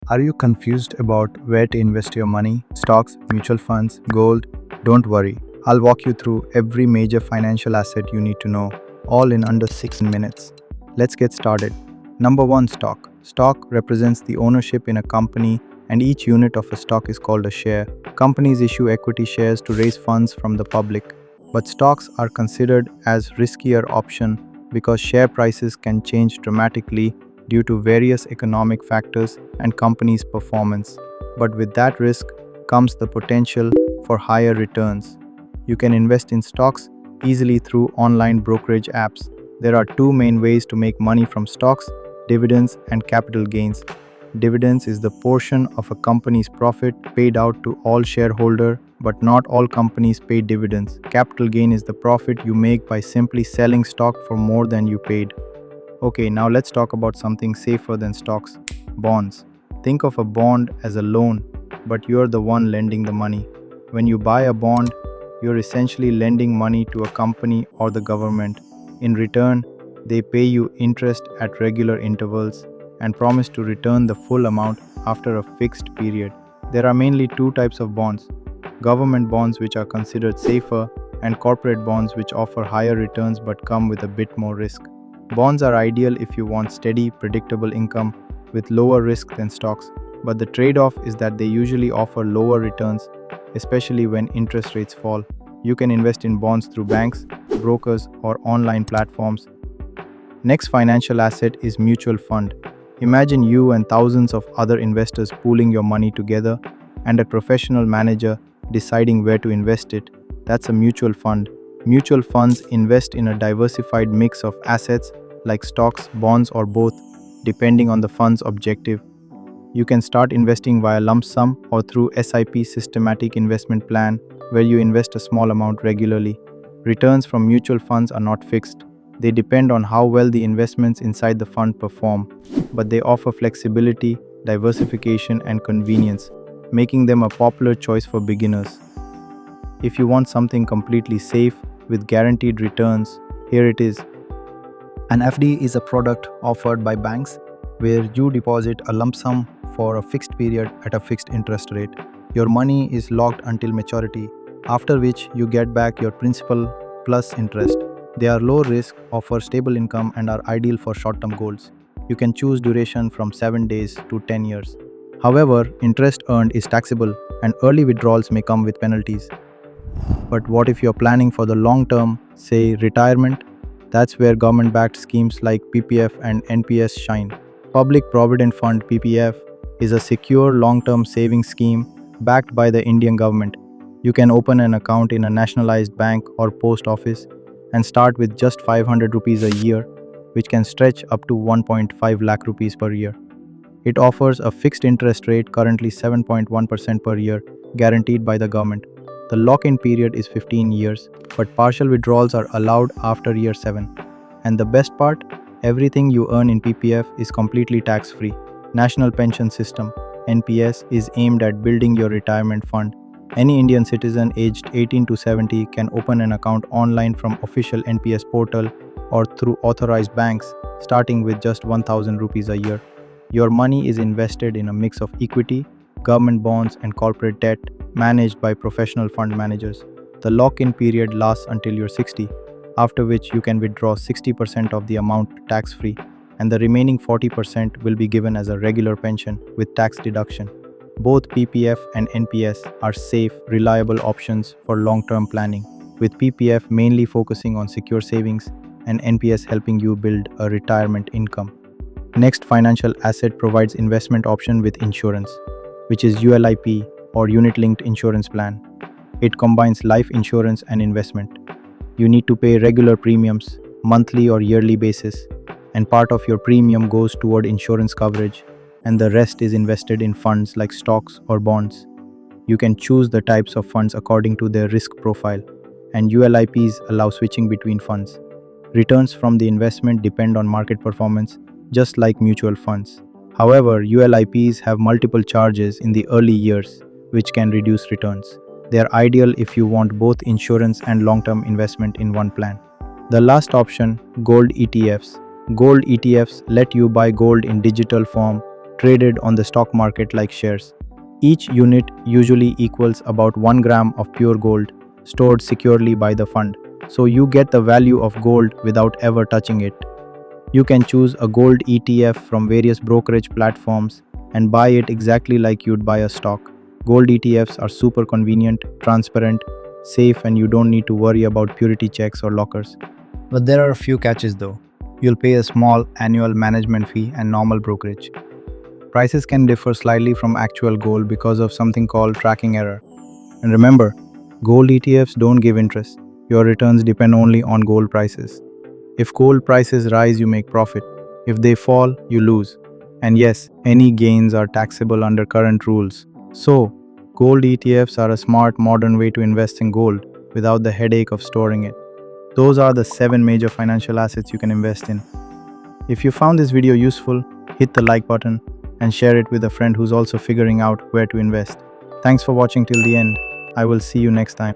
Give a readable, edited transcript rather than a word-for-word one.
Are you confused about where to invest your money? Stocks, mutual funds, gold? Don't worry. I'll walk you through every major financial asset you need to know, all in under 6 minutes. Let's get started. Number 1, stock. Stock represents the ownership in a company, and each unit of a stock is called a share. Companies issue equity shares to raise funds from the public, but stocks are considered as riskier option because share prices can change dramatically due to various economic factors and companies' performance. But with that risk comes the potential for higher returns. You can invest in stocks easily through online brokerage apps. There are two main ways to make money from stocks: dividends and capital gains. Dividends is the portion of a company's profit paid out to all shareholders, but not all companies pay dividends. Capital gain is the profit you make by simply selling stock for more than you paid. Okay, now let's talk about something safer than stocks: bonds. Think of a bond as a loan, but you're the one lending the money. When you buy a bond, you're essentially lending money to a company or the government. In return, they pay you interest at regular intervals and promise to return the full amount after a fixed period. There are mainly two types of bonds: government bonds, which are considered safer, and corporate bonds, which offer higher returns but come with a bit more risk. Bonds are ideal if you want steady, predictable income with lower risk than stocks, but the trade-off is that they usually offer lower returns, especially when interest rates fall. You can invest in bonds through banks, brokers, or online platforms. Next financial asset is mutual fund. Imagine you and thousands of other investors pooling your money together and a professional manager deciding where to invest it. That's a mutual fund. Mutual funds invest in a diversified mix of assets like stocks, bonds, or both, depending on the fund's objective. You can start investing via lump sum or through SIP, systematic investment plan, where you invest a small amount regularly. Returns from mutual funds are not fixed. They depend on how well the investments inside the fund perform, but they offer flexibility, diversification, and convenience, making them a popular choice for beginners. If you want something completely safe with guaranteed returns, here it is. An FD is a product offered by banks where you deposit a lump sum for a fixed period at a fixed interest rate. Your money is locked until maturity, after which you get back your principal plus interest. They are low risk, offer stable income, and are ideal for short-term goals. You can choose duration from 7 days to 10 years. However, interest earned is taxable and early withdrawals may come with penalties. But what if you're planning for the long term, say retirement? That's where government-backed schemes like PPF and NPS shine. Public Provident Fund (PPF) is a secure long-term savings scheme backed by the Indian government. You can open an account in a nationalized bank or post office and start with just 500 rupees a year, which can stretch up to 1.5 lakh rupees per year. It offers a fixed interest rate, currently 7.1% per year, guaranteed by the government. The lock-in period is 15 years, but partial withdrawals are allowed after year 7. And the best part, everything you earn in PPF is completely tax-free. National Pension System (NPS) is aimed at building your retirement fund. Any Indian citizen aged 18 to 70 can open an account online from official NPS portal or through authorized banks, starting with just 1000 rupees a year. Your money is invested in a mix of equity, government bonds, and corporate debt, managed by professional fund managers. The lock-in period lasts until you're 60, after which you can withdraw 60% of the amount tax-free, and the remaining 40% will be given as a regular pension with tax deduction. Both PPF and NPS are safe, reliable options for long-term planning, with PPF mainly focusing on secure savings and NPS helping you build a retirement income. Next financial asset provides investment option with insurance, which is ULIP or Unit-Linked Insurance Plan. It combines life insurance and investment. You need to pay regular premiums, monthly or yearly basis, and part of your premium goes toward insurance coverage, and the rest is invested in funds like stocks or bonds. You can choose the types of funds according to their risk profile, and ULIPs allow switching between funds. Returns from the investment depend on market performance, just like mutual funds. However, ULIPs have multiple charges in the early years, which can reduce returns. They are ideal if you want both insurance and long-term investment in one plan. The last option, gold ETFs. Gold ETFs let you buy gold in digital form traded on the stock market like shares. Each unit usually equals about 1 gram of pure gold stored securely by the fund. So you get the value of gold without ever touching it. You can choose a gold ETF from various brokerage platforms and buy it exactly like you'd buy a stock. Gold ETFs are super convenient, transparent, safe, and you don't need to worry about purity checks or lockers. But there are a few catches though. You'll pay a small annual management fee and normal brokerage. Prices can differ slightly from actual gold because of something called tracking error. And remember, gold ETFs don't give interest. Your returns depend only on gold prices. If gold prices rise, you make profit. If they fall, you lose. And yes, any gains are taxable under current rules. So, gold ETFs are a smart modern way to invest in gold without the headache of storing it. Those are the 7 major financial assets you can invest in. If you found this video useful, hit the like button and share it with a friend who's also figuring out where to invest. Thanks for watching till the end. I will see you next time.